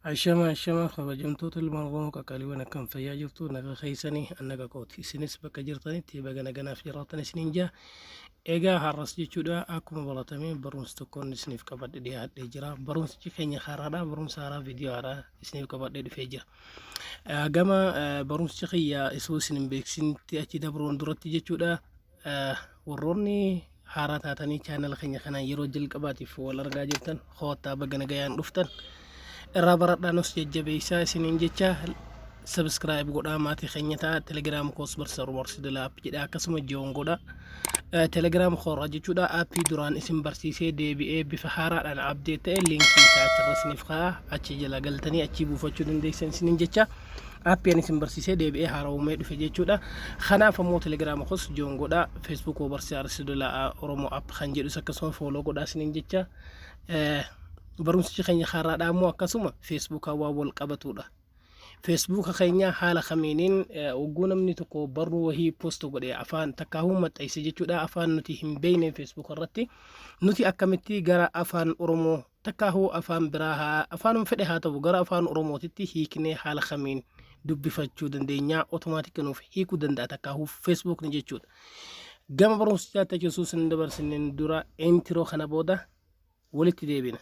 Ashama kabajamtoota ilmaan Oromoo qaqqaliiwwan akkam fayyaa jirtu naga keeysanii annaga qooti isinis bakka jirtanitti baga naganaaf jiraatan isiniin jaa egaa har'as jechuudha akkuma baratame barumsa tokkoon isiniif qabadhe dhiyaadhee jira barumsichi keenya haraadha barumsa haaraa viidiyoo haaraa isiniif qabadhee dhufee jira gama barumsichi kiyya isoo isin beeksinitti achi dabruun duratti jechuudha warroonni haaraa taatanii chaanal keenya kanaan yeroo jalqabaatiif wal argaa jirtan hoottaa baga nagayaan dhuftan irraa baradhaanus jajjabeessaa isiniin jecha subscribe godhaa maatii keenya ta'a telegram koos barsa rumorsidala app jedha akkasuma joon godha telegram khorra jechuudha appii duraan isin barsiisee deebi'ee bifa haaraadhaan update ta'e linkii isaa achirra isiniif ka'a achi jala galtanii achi buufachuu dandeessan isiniin jecha appii isin barsiisee deebi'ee haarawumee dhufe jechuudha kanaaf ammoo telegram koos joon godha facebook oo barsiisaa rumorsidala oromoo app kan jedhus akkasuma follow godhaa isiniin jecha barumsichi keenya haraadha ammoo akkasuma Facebook waa wal qabatudha Facebook keenya haala kamiiniin ogguu namni tokko barruu wahii post godhe afaan takkaahuu maxxanse jechuudha afaan nuti hin beekne Facebook irratti nuti akkamitti gara afaan Oromoo takkaahuu afaan biraa afaan fedhe haa ta'u gara afaan Oromootitti hiiknee haala kamiin dubbifachuu dandeenya automatically nuuf hiikuu danda'a takkaahuu Facebook ni jechuudha gama barumsichaatti jechuus hin dabarsinen dura intro kana booda walitti deebina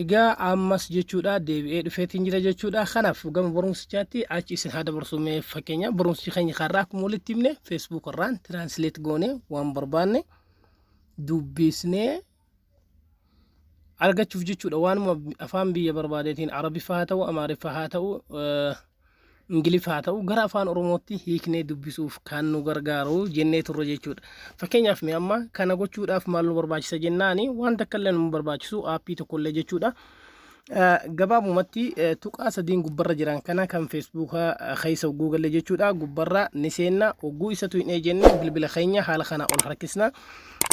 egaa ammas jechuudha deebi'ee dhufeetiin jira jechuudha kanaaf gama barumsichaatti achi isin haa dabarsume fakkeenya barumsichi keenya karraa akkuma walitti himne Facebook irraan translate goone waan barbaanne dubbisnee argachuuf jechuudha waanuma afaan biyya barbaadeetiin arabiffaa haa ta'u amaariffaa haa ta'u ingiliffaa haa ta'u gara afaan oromootti hiiknee dubbisuuf kan nu gargaaru jennee turre jechuudha fakkeenyaaf mee amma kana gochuudhaaf maal nu barbaachisa jennaani waan takka illee nu barbaachisu aappii tokko illee jechuudha gabaabumatti tuqaa sadiin gubbarra jiran kana kan Facebook keessa Google jechuudha gubbarra ni seenna ogguu isatu hin jenne bilbila keenya haala kana ol harkisna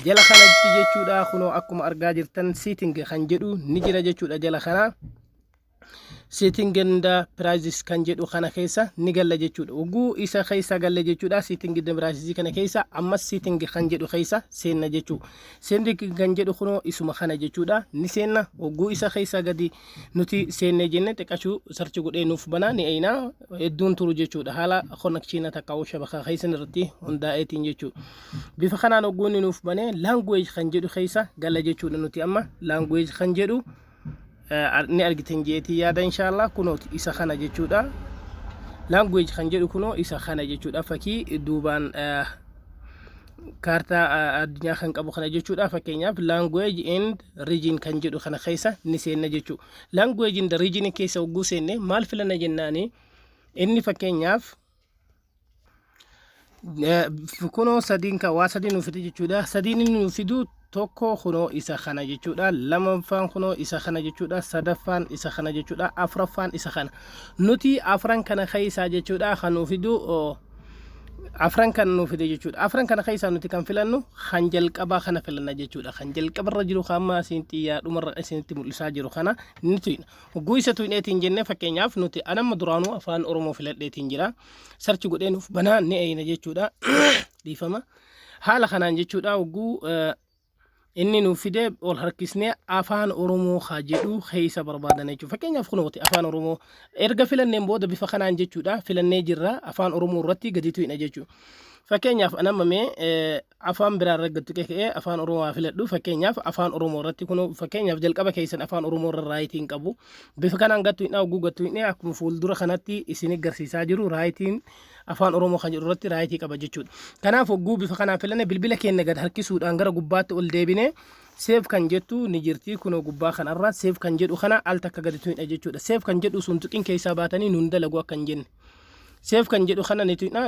jala kana jechuudha kunoo akkuma argaa jirtan setting kan jedhu ni jira jechuudha jala kana setting and prices kan jedhu kana keessa ni galla jechuudha ogguu isa keessa galla jechuudha setting and prices kana keessa amma setting kan jedhu keessa seenna jechuudha setting kan jedhu kuno isuma kana jechuudha ni seenna ogguu isa keessa gadi nuti seenne jenne xiqqashu search godhee nuuf bana ni ayna hedduun turu jechuudha haala connection takkaa'u shabaka keessa irratti hundaa'eetiin jechuudha bifa kanaan ogguu nuuf bane language kan jedhu keessa galla jechuudha nuti amma language kan jedhu ni argitan jeetii yaada inshallah kunooti isa kana jechuudha language kan jedhu kuno isa kana jechuudha fakii duubaan kaartaa addunyaa kan qabu kana jechuudha fakkeenyaaf language and region kan jedhu kana keessa ni seenna jechuudha language and region keessa ogguu seenne maal filana jennaani inni fakkeenyaaf kuno sadiin ka waa sadiin nuuf fide jechuudha sadiin nuuf fidu tokko kuno isa kana jechuudha lamaffaan kuno isa kana jechuudha sadaffaan isa kana jechuudha afraffaan isa kana nuti afran kana keessa jechuudha kan nuuf fidu afran kan nuuf fide jechuudha afran kana keessa nuti kan filannu kan jalqaba kana filanna jechuudha kan jalqabarra jiru kama sintiya dhumarra isinitti mul'isaa jiru kana nuti ogguu isa tuineetiin jenne fakkeenyaaf nuti anamma duraanu afaan Oromoo filadheetiin jira search godhee nuuf banaa ni ayina jechuudha dhiifama haala kanaan jechuudha ogguu inni nuuf fide ol harkisnee afaan Oromoo haa jedhu keessa barbaadan jechuudha fakkeenyaaf kunooti afaan Oromoo erga filanneen booda bifa kanaan jechuudha filannee jirra afaan Oromoo irratti gadi tuina jechuudha fakkeenyaaf anamma mee afaan biraa irratti gadi ka'ee afaan Oromoo filadhu fakkeenyaaf afaan Oromoo irratti kunoo fakkeenyaaf jalqaba keessan afaan Oromoo irra raayitiin qabu bifa kanaan gattu hin oguu gattu hin akkuma fuuldura kanatti isin agarsiisaa jiru raayitiin afaan Oromoo kan jedhu irratti raayitii qaba jechuudha kanaaf ogguu bifa kanaan filanne bilbila keenya gad harkisuudhaan gara gubbaatti ol deebine save kan jettu ni jirti kunoo gubbaa kanarra save kan jedhu kana al takka gadi tuina jechuudha save kan jedhu sun tuqin keessaa baatanii nun dalagu akka hin jenne save kan jedhu kana ni tuina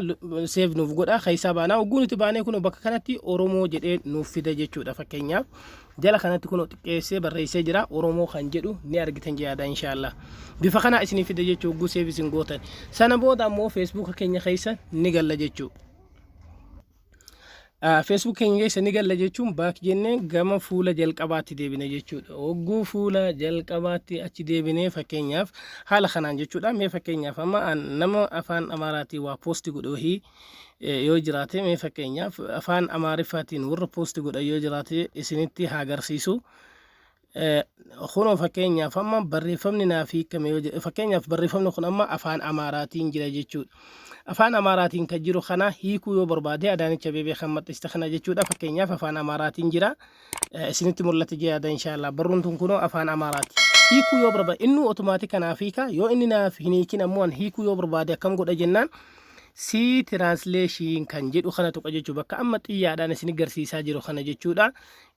save nuuf godha keessaa baanaa ogguu nuti baanee kunoo bakka kanatti Oromoo jedhee nuuf fida jechuudha fakkeenyaaf jala kanatti kunoo xiqqeessee barreessee jira Oromoo kan jedhu ni argitan jechuudha inshallah bifa kana isin fida jechuudha ogguu save isin gootan sana booda ammoo Facebook keenya keessa ni galla jechuudha Facebook keenya keessa ni galla jechuun baak jennee gama fuula jalqabaatti deebine jechuudha. Hogguu fuula jalqabaatti achi deebinee fakkeenyaaf haala kanaan jechuudha. Mee fakkeenyaaf amma nama afaan Amaaraatiin waa poosti godhu yoo jiraate mee fakkeenyaaf afaan Amaariffaatiin warra poosti godha yoo jiraate isinitti haa agarsiisu. Kunoo fakkeenyaaf amma barreeffamni naaf hiikame yoo jedhe fakkeenyaaf barreeffamni kun amma afaan Amaaraatiin jira jechuudha. Afaan Amaaraatiin kan jiru kana hiikuu yoo barbaade Adaanech Abeebee kan maxxiste kana jechuudha. Fakkeenyaaf afaan Amaaraatiin jira. Isinitti mul'ate jechuudha inshallah. Barruun tun kunoo afaan Amaaraati. Hiikuu yoo barbaade inni otomaatik kanaaf hiika yoo inni naaf hin hiikin ammoo hiikuu yoo barbaade akkam godha jennaan si translation kan jedhu kana tuqa jechuudha. Bakka amma xiyyaadhaan isin agarsiisaa jiru kana jechuudha.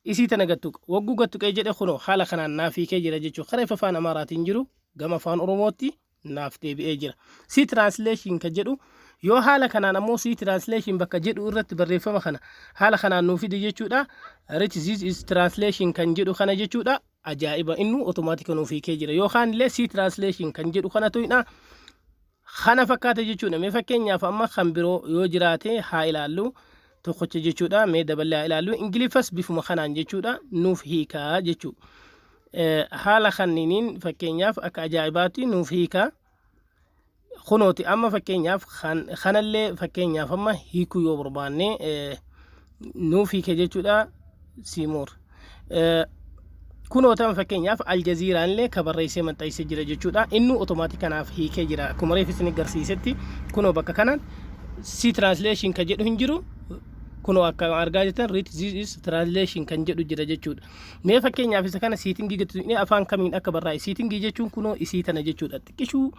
Isii tana gattuqa wagguu gattuqee jedhe kunoo haala kanaan naaf hiikee jira jechuudha. Karaa afaan Amaaraatiin jiru gama afaan Oromootti naaf deebi'ee jira. Si translation kan jedhu yoo haala kanaan ammoo si translation bakka jedhu irratti barreeffama kana haala kanaan nuuf fide jechuudha. This is translation kan jedhu kana jechuudha. Ajaa'iba inni otomaatika nuuf hiikee jira. Yookaan illee si translation kan jedhu kana to'ina kana fakkaata jechuudha. Mee fakkeenyaaf amma kan biroo yoo jiraate haa ilaallu tokkocha jechuudha. Mee daballee haa ilaallu Ingiliffas bifuma kanaan jechuudha nuuf hiikaa jechuudha. Haala kanniiniin fakkeenyaaf akka ajaa'ibaatti nuuf hiikaa. Kunooti amma fakkeenyaaf kanallee fakkeenyaaf amma hiikuu yoo barbaanne nuuf hiike jechuudha. Siimoor kunootan fakkeenyaaf Aljaziiraanillee ka barreessee maxxansee jira jechuudha. Inni otomaatik kanaaf hiikee jira. Akkuma reef isin agarsiisetti kunoo bakka kanaan si translation kan jedhu hin jiru. Kunoo akka argaa jirtan this is translation kan jedhu jira jechuudha. Mee fakkeenyaaf isa kana siitingii gattu afaan kamiin akka barraa'e siitingii jechuun kunoo isii tana jechuudha. Xiqqishuu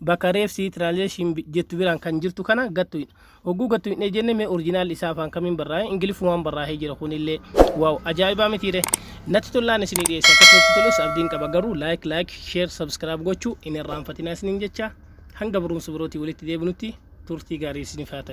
bakka reef si translation jettu biraan kan jirtu kana gattu hogguu gattu hin jenne mee original isaa afaan kamiin barraa'e ingiliffumaan barraa'ee jira kunillee waaw ajaa'ibaa mitiire natti tollaan isinii dhiyeessa akka tolus abdiin qaba garuu like share subscribe gochuu hin irraanfatinaa isiniin jecha hanga barumsa birootii walitti deebinutti turtii gaarii isiniif haa ta'u.